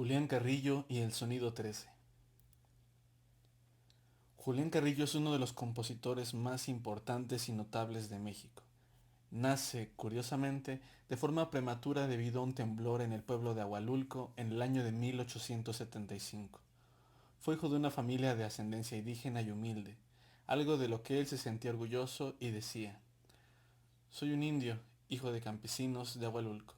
Julián Carrillo y el Sonido 13. Julián Carrillo es uno de los compositores más importantes y notables de México. Nace, curiosamente, de forma prematura debido a un temblor en el pueblo de Ahualulco en el año de 1875. Fue hijo de una familia de ascendencia indígena y humilde, algo de lo que él se sentía orgulloso y decía: "Soy un indio, hijo de campesinos de Ahualulco".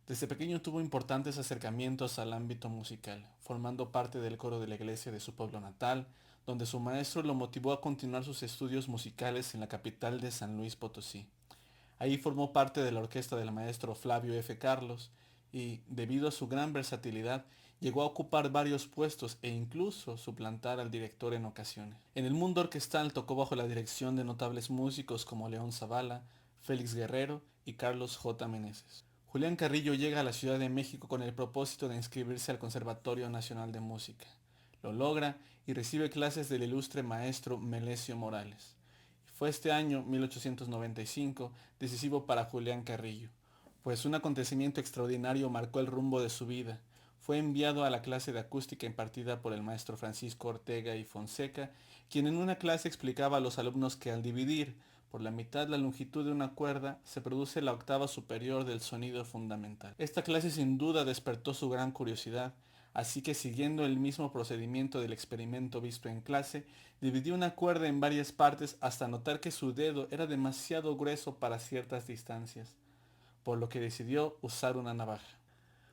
Desde pequeño tuvo importantes acercamientos al ámbito musical, formando parte del coro de la iglesia de su pueblo natal, donde su maestro lo motivó a continuar sus estudios musicales en la capital de San Luis Potosí. Ahí formó parte de la orquesta del maestro Flavio F. Carlos y, debido a su gran versatilidad, llegó a ocupar varios puestos e incluso suplantar al director en ocasiones. En el mundo orquestal tocó bajo la dirección de notables músicos como León Zavala, Félix Guerrero y Carlos J. Meneses. Julián Carrillo llega a la Ciudad de México con el propósito de inscribirse al Conservatorio Nacional de Música. Lo logra y recibe clases del ilustre maestro Melesio Morales. Fue este año, 1895, decisivo para Julián Carrillo, pues un acontecimiento extraordinario marcó el rumbo de su vida. Fue enviado a la clase de acústica impartida por el maestro Francisco Ortega y Fonseca, quien en una clase explicaba a los alumnos que al dividir por la mitad la longitud de una cuerda se produce la octava superior del sonido fundamental. Esta clase sin duda despertó su gran curiosidad, así que siguiendo el mismo procedimiento del experimento visto en clase, dividió una cuerda en varias partes hasta notar que su dedo era demasiado grueso para ciertas distancias, por lo que decidió usar una navaja.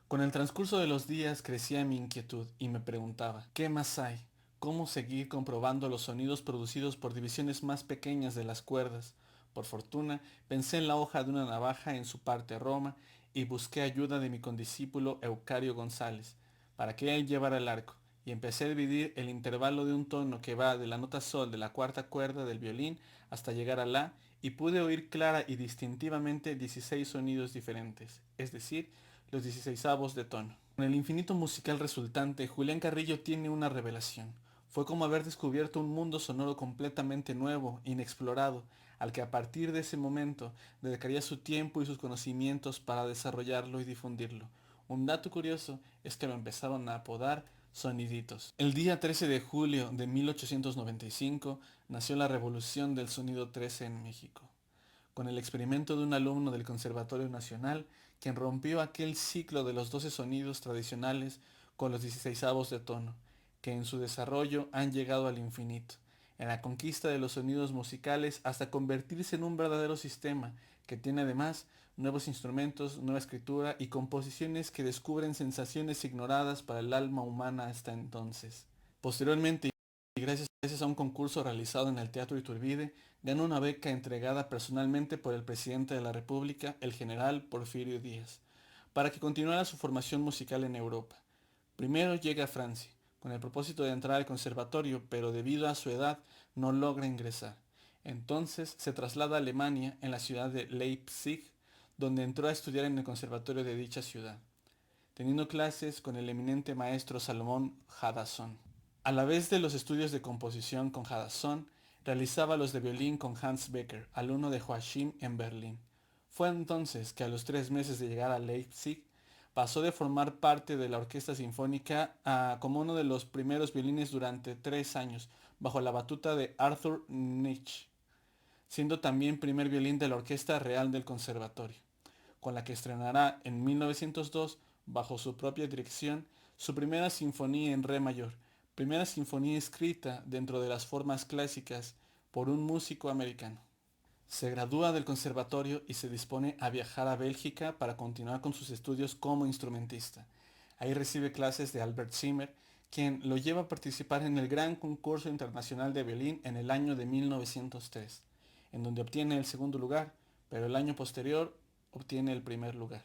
Con el transcurso de los días crecía mi inquietud y me preguntaba: ¿qué más hay? ¿Cómo seguir comprobando los sonidos producidos por divisiones más pequeñas de las cuerdas? Por fortuna, pensé en la hoja de una navaja en su parte roma y busqué ayuda de mi condiscípulo Eucario González, para que él llevara el arco, y empecé a dividir el intervalo de un tono que va de la nota sol de la cuarta cuerda del violín hasta llegar a la, y pude oír clara y distintivamente 16 sonidos diferentes, es decir, los 16avos de tono. Con el infinito musical resultante, Julián Carrillo tiene una revelación. Fue como haber descubierto un mundo sonoro completamente nuevo, inexplorado, al que a partir de ese momento dedicaría su tiempo y sus conocimientos para desarrollarlo y difundirlo. Un dato curioso es que lo empezaron a apodar Soniditos. El día 13 de julio de 1895 nació la revolución del sonido 13 en México, con el experimento de un alumno del Conservatorio Nacional, quien rompió aquel ciclo de los 12 sonidos tradicionales con los 16avos de tono, que en su desarrollo han llegado al infinito, en la conquista de los sonidos musicales hasta convertirse en un verdadero sistema, que tiene además nuevos instrumentos, nueva escritura y composiciones que descubren sensaciones ignoradas para el alma humana hasta entonces. Posteriormente, y gracias a un concurso realizado en el Teatro Iturbide, ganó una beca entregada personalmente por el presidente de la República, el general Porfirio Díaz, para que continuara su formación musical en Europa. Primero llega a Francia, con el propósito de entrar al conservatorio, pero debido a su edad no logra ingresar. Entonces se traslada a Alemania, en la ciudad de Leipzig, donde entró a estudiar en el conservatorio de dicha ciudad, teniendo clases con el eminente maestro Salomón Jadassohn. A la vez de los estudios de composición con Jadassohn, realizaba los de violín con Hans Becker, alumno de Joachim en Berlín. Fue entonces que a los 3 meses de llegar a Leipzig, pasó de formar parte de la orquesta sinfónica a como uno de los primeros violines durante 3 años, bajo la batuta de Arthur Nitsch, siendo también primer violín de la Orquesta Real del Conservatorio, con la que estrenará en 1902, bajo su propia dirección, su primera sinfonía en re mayor, primera sinfonía escrita dentro de las formas clásicas por un músico americano. Se gradúa del conservatorio y se dispone a viajar a Bélgica para continuar con sus estudios como instrumentista. Ahí recibe clases de Albert Zimmer, quien lo lleva a participar en el Gran Concurso Internacional de Violín en el año de 1903, en donde obtiene el segundo lugar, pero el año posterior obtiene el primer lugar.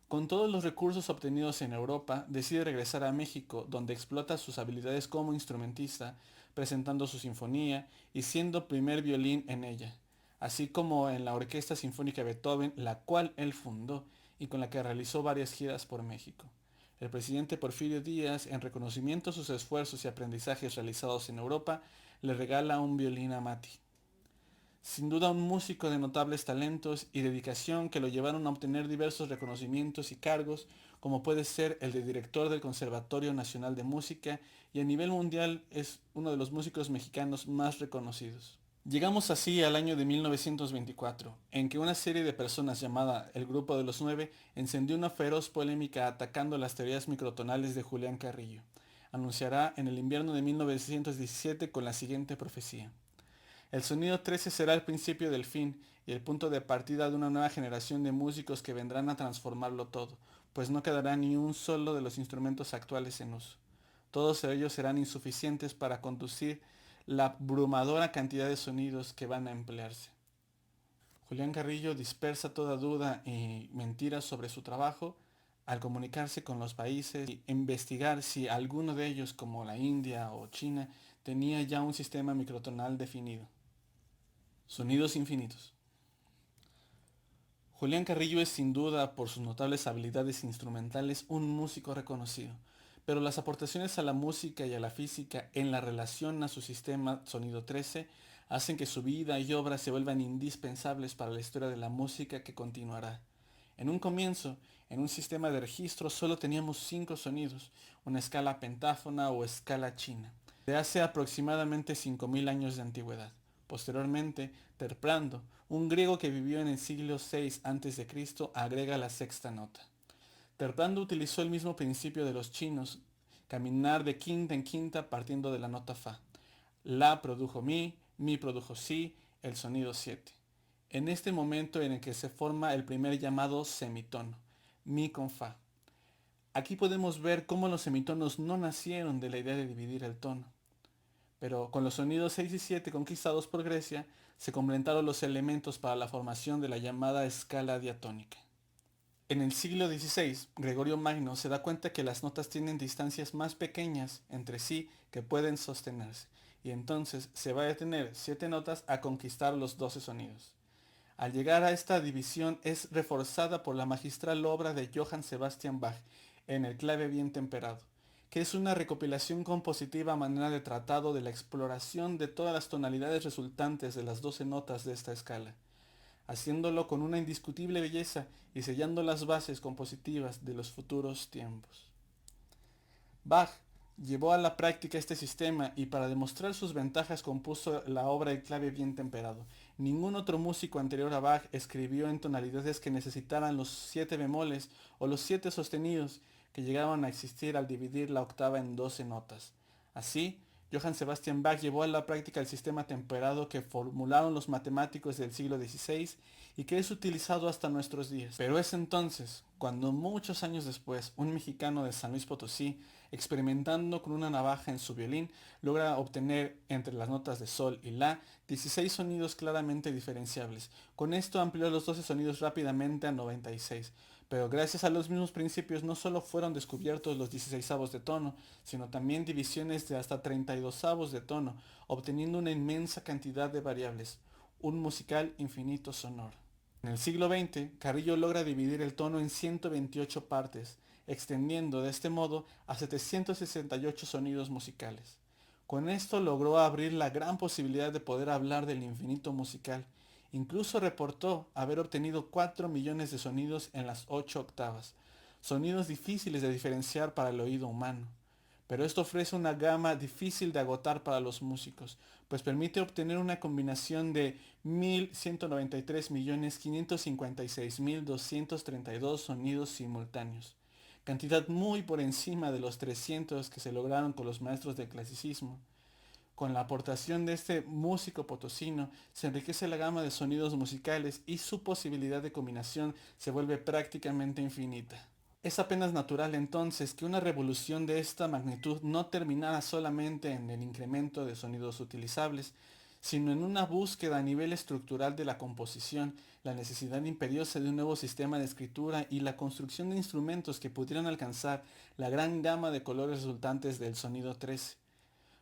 Con todos los recursos obtenidos en Europa, decide regresar a México, donde explota sus habilidades como instrumentista, presentando su sinfonía y siendo primer violín en ella, así como en la Orquesta Sinfónica de Beethoven, la cual él fundó y con la que realizó varias giras por México. El presidente Porfirio Díaz, en reconocimiento a sus esfuerzos y aprendizajes realizados en Europa, le regala un violín a Mati. Sin duda un músico de notables talentos y dedicación que lo llevaron a obtener diversos reconocimientos y cargos, como puede ser el de director del Conservatorio Nacional de Música, y a nivel mundial es uno de los músicos mexicanos más reconocidos. Llegamos así al año de 1924, en que una serie de personas llamada el Grupo de los Nueve encendió una feroz polémica atacando las teorías microtonales de Julián Carrillo. Anunciará en el invierno de 1917 con la siguiente profecía. El sonido 13 será el principio del fin y el punto de partida de una nueva generación de músicos que vendrán a transformarlo todo, pues no quedará ni un solo de los instrumentos actuales en uso. Todos ellos serán insuficientes para conducir la abrumadora cantidad de sonidos que van a emplearse. Julián Carrillo dispersa toda duda y mentira sobre su trabajo al comunicarse con los países e investigar si alguno de ellos, como la India o China, tenía ya un sistema microtonal definido. Sonidos infinitos. Julián Carrillo es sin duda, por sus notables habilidades instrumentales, un músico reconocido, pero las aportaciones a la música y a la física en la relación a su sistema Sonido 13 hacen que su vida y obra se vuelvan indispensables para la historia de la música que continuará. En un comienzo, en un sistema de registro solo teníamos 5 sonidos, una escala pentáfona o escala china, de hace aproximadamente 5000 años de antigüedad. Posteriormente, Terprando, un griego que vivió en el siglo VI a.C., agrega la sexta nota. Terprando utilizó el mismo principio de los chinos, caminar de quinta en quinta partiendo de la nota fa. La produjo mi produjo si, el sonido 7. En este momento en el que se forma el primer llamado semitono, mi con fa. Aquí podemos ver cómo los semitonos no nacieron de la idea de dividir el tono. Pero con los sonidos 6 y 7 conquistados por Grecia, se completaron los elementos para la formación de la llamada escala diatónica. En el siglo XVI, Gregorio Magno se da cuenta que las notas tienen distancias más pequeñas entre sí que pueden sostenerse, y entonces se va a tener 7 notas a conquistar los 12 sonidos. Al llegar a esta división es reforzada por la magistral obra de Johann Sebastian Bach en el clave bien temperado, que es una recopilación compositiva a manera de tratado de la exploración de todas las tonalidades resultantes de las 12 notas de esta escala, haciéndolo con una indiscutible belleza y sellando las bases compositivas de los futuros tiempos. Bach llevó a la práctica este sistema y para demostrar sus ventajas compuso la obra El clave bien temperado. Ningún otro músico anterior a Bach escribió en tonalidades que necesitaran los 7 bemoles o los 7 sostenidos que llegaban a existir al dividir la octava en 12 notas. Así, Johann Sebastian Bach llevó a la práctica el sistema temperado que formularon los matemáticos del siglo XVI y que es utilizado hasta nuestros días. Pero es entonces, cuando muchos años después, un mexicano de San Luis Potosí, experimentando con una navaja en su violín, logra obtener entre las notas de sol y la 16 sonidos claramente diferenciables. Con esto amplió los 12 sonidos rápidamente a 96. Pero gracias a los mismos principios no solo fueron descubiertos los 16avos de tono, sino también divisiones de hasta 32avos de tono, obteniendo una inmensa cantidad de variables, un musical infinito sonoro. En el siglo XX, Carrillo logra dividir el tono en 128 partes, extendiendo de este modo a 768 sonidos musicales. Con esto logró abrir la gran posibilidad de poder hablar del infinito musical. Incluso reportó haber obtenido 4 millones de sonidos en las 8 octavas, sonidos difíciles de diferenciar para el oído humano. Pero esto ofrece una gama difícil de agotar para los músicos, pues permite obtener una combinación de 1.193.556.232 sonidos simultáneos, cantidad muy por encima de los 300 que se lograron con los maestros del clasicismo. Con la aportación de este músico potosino se enriquece la gama de sonidos musicales y su posibilidad de combinación se vuelve prácticamente infinita. Es apenas natural entonces que una revolución de esta magnitud no terminara solamente en el incremento de sonidos utilizables, sino en una búsqueda a nivel estructural de la composición, la necesidad imperiosa de un nuevo sistema de escritura y la construcción de instrumentos que pudieran alcanzar la gran gama de colores resultantes del sonido 13.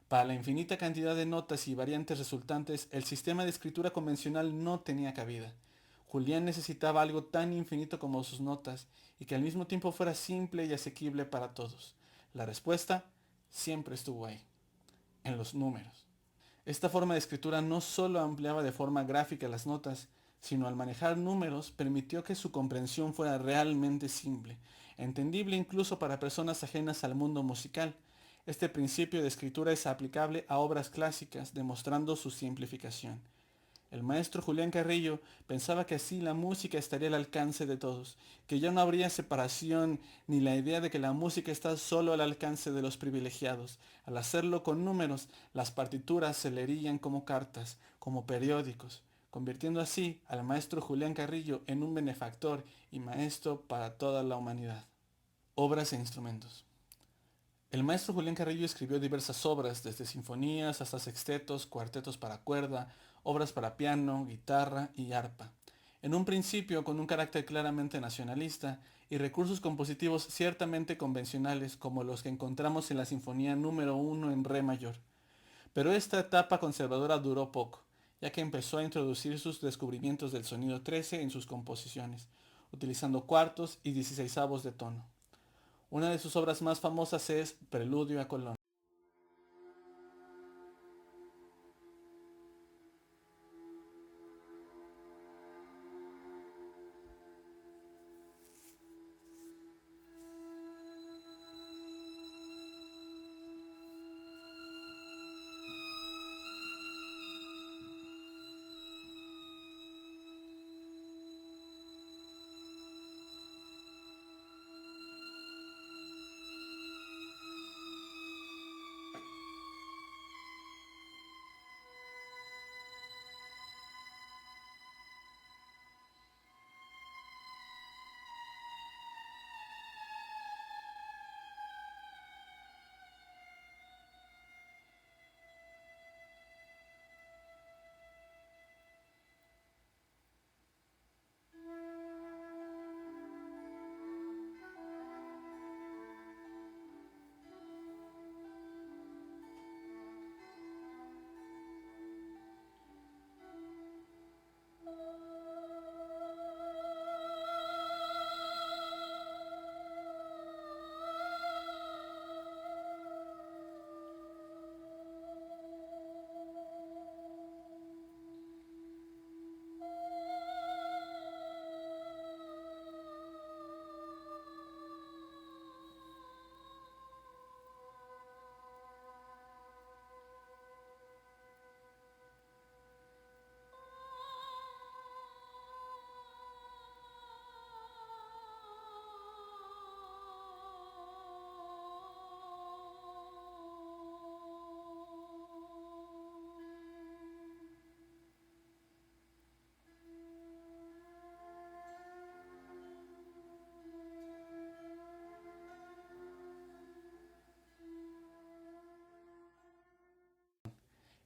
Para la infinita cantidad de notas y variantes resultantes, el sistema de escritura convencional no tenía cabida. Julián necesitaba algo tan infinito como sus notas y que al mismo tiempo fuera simple y asequible para todos. La respuesta siempre estuvo ahí, en los números. Esta forma de escritura no solo ampliaba de forma gráfica las notas, sino al manejar números permitió que su comprensión fuera realmente simple, entendible incluso para personas ajenas al mundo musical. Este principio de escritura es aplicable a obras clásicas, demostrando su simplificación. El maestro Julián Carrillo pensaba que así la música estaría al alcance de todos, que ya no habría separación ni la idea de que la música está solo al alcance de los privilegiados. Al hacerlo con números, las partituras se leerían como cartas, como periódicos, convirtiendo así al maestro Julián Carrillo en un benefactor y maestro para toda la humanidad. Obras e instrumentos. El maestro Julián Carrillo escribió diversas obras, desde sinfonías hasta sextetos, cuartetos para cuerda, obras para piano, guitarra y arpa. En un principio con un carácter claramente nacionalista y recursos compositivos ciertamente convencionales como los que encontramos en la Sinfonía número 1 en re mayor. Pero esta etapa conservadora duró poco, ya que empezó a introducir sus descubrimientos del sonido 13 en sus composiciones, utilizando cuartos y dieciseisavos de tono. Una de sus obras más famosas es Preludio a Colón.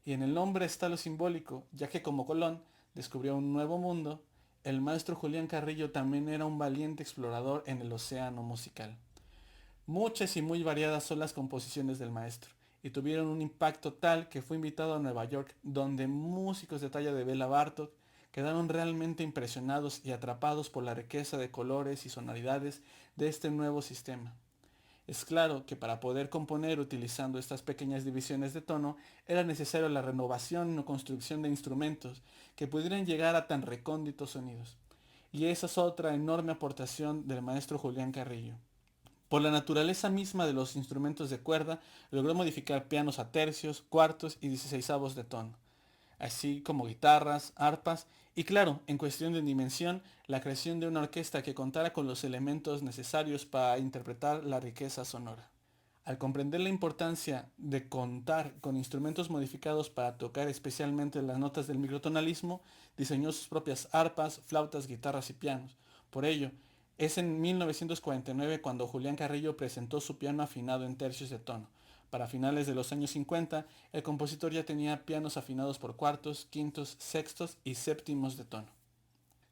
Y en el nombre está lo simbólico, ya que como Colón descubrió un nuevo mundo, el maestro Julián Carrillo también era un valiente explorador en el océano musical. Muchas y muy variadas son las composiciones del maestro, y tuvieron un impacto tal que fue invitado a Nueva York, donde músicos de talla de Bela Bartok quedaron realmente impresionados y atrapados por la riqueza de colores y sonoridades de este nuevo sistema. Es claro que para poder componer utilizando estas pequeñas divisiones de tono era necesario la renovación o construcción de instrumentos que pudieran llegar a tan recónditos sonidos. Y esa es otra enorme aportación del maestro Julián Carrillo. Por la naturaleza misma de los instrumentos de cuerda, logró modificar pianos a tercios, cuartos y dieciseisavos de tono, así como guitarras, arpas y claro, en cuestión de dimensión, la creación de una orquesta que contara con los elementos necesarios para interpretar la riqueza sonora. Al comprender la importancia de contar con instrumentos modificados para tocar especialmente las notas del microtonalismo, diseñó sus propias arpas, flautas, guitarras y pianos. Por ello, es en 1949 cuando Julián Carrillo presentó su piano afinado en tercios de tono. Para finales de los años 50, el compositor ya tenía pianos afinados por cuartos, quintos, sextos y séptimos de tono,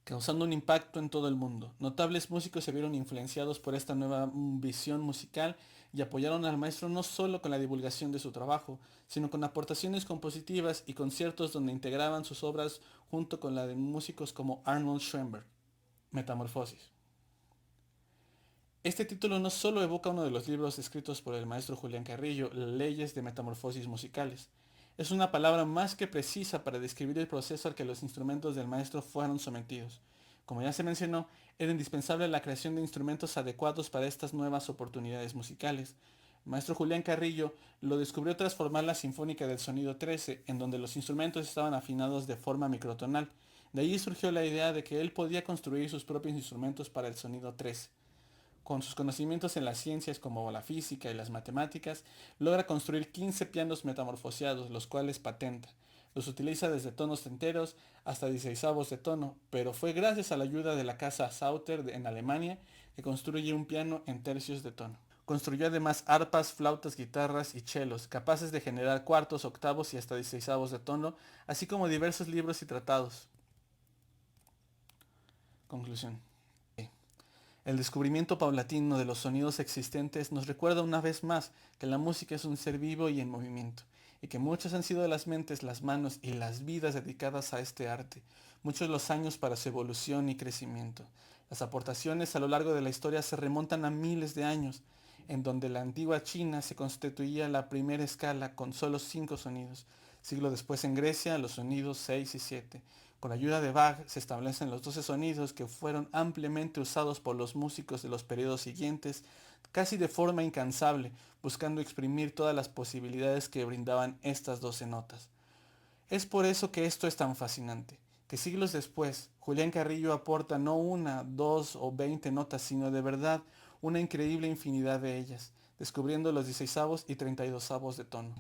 causando un impacto en todo el mundo. Notables músicos se vieron influenciados por esta nueva visión musical y apoyaron al maestro no solo con la divulgación de su trabajo, sino con aportaciones compositivas y conciertos donde integraban sus obras junto con la de músicos como Arnold Schoenberg. Metamorfosis. Este título no solo evoca uno de los libros escritos por el maestro Julián Carrillo, Leyes de Metamorfosis Musicales. Es una palabra más que precisa para describir el proceso al que los instrumentos del maestro fueron sometidos. Como ya se mencionó, era indispensable la creación de instrumentos adecuados para estas nuevas oportunidades musicales. El maestro Julián Carrillo lo descubrió tras formar la Sinfónica del Sonido 13, en donde los instrumentos estaban afinados de forma microtonal. De allí surgió la idea de que él podía construir sus propios instrumentos para el sonido 13. Con sus conocimientos en las ciencias como la física y las matemáticas, logra construir 15 pianos metamorfoseados, los cuales patenta. Los utiliza desde tonos enteros hasta 16avos de tono, pero fue gracias a la ayuda de la casa Sauter en Alemania que construye un piano en tercios de tono. Construyó además arpas, flautas, guitarras y chelos, capaces de generar cuartos, octavos y hasta 16avos de tono, así como diversos libros y tratados. Conclusión. El descubrimiento paulatino de los sonidos existentes nos recuerda una vez más que la música es un ser vivo y en movimiento, y que muchas han sido las mentes, las manos y las vidas dedicadas a este arte, muchos los años para su evolución y crecimiento. Las aportaciones a lo largo de la historia se remontan a miles de años, en donde la antigua China se constituía la primera escala con solo 5 sonidos. Siglo después en Grecia los sonidos 6 y 7. Con la ayuda de Bach se establecen los 12 sonidos que fueron ampliamente usados por los músicos de los periodos siguientes, casi de forma incansable, buscando exprimir todas las posibilidades que brindaban estas 12 notas. Es por eso que esto es tan fascinante, que siglos después, Julián Carrillo aporta no una, dos o 20 notas, sino de verdad una increíble infinidad de ellas, descubriendo los 16avos y 32avos de tono.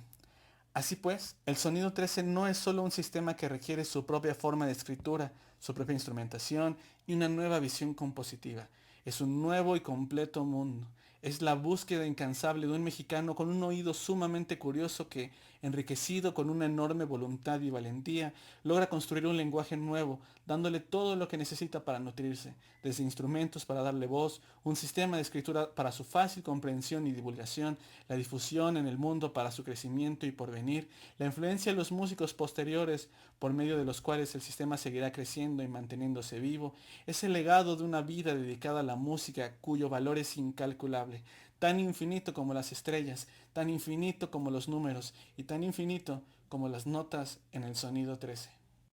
Así pues, el sonido 13 no es solo un sistema que requiere su propia forma de escritura, su propia instrumentación y una nueva visión compositiva. Es un nuevo y completo mundo. Es la búsqueda incansable de un mexicano con un oído sumamente curioso que, enriquecido con una enorme voluntad y valentía, logra construir un lenguaje nuevo, dándole todo lo que necesita para nutrirse, desde instrumentos para darle voz, un sistema de escritura para su fácil comprensión y divulgación, la difusión en el mundo para su crecimiento y porvenir, la influencia de los músicos posteriores por medio de los cuales el sistema seguirá creciendo y manteniéndose vivo, es el legado de una vida dedicada a la música cuyo valor es incalculable, tan infinito como las estrellas, tan infinito como los números y tan infinito como las notas en el sonido 13.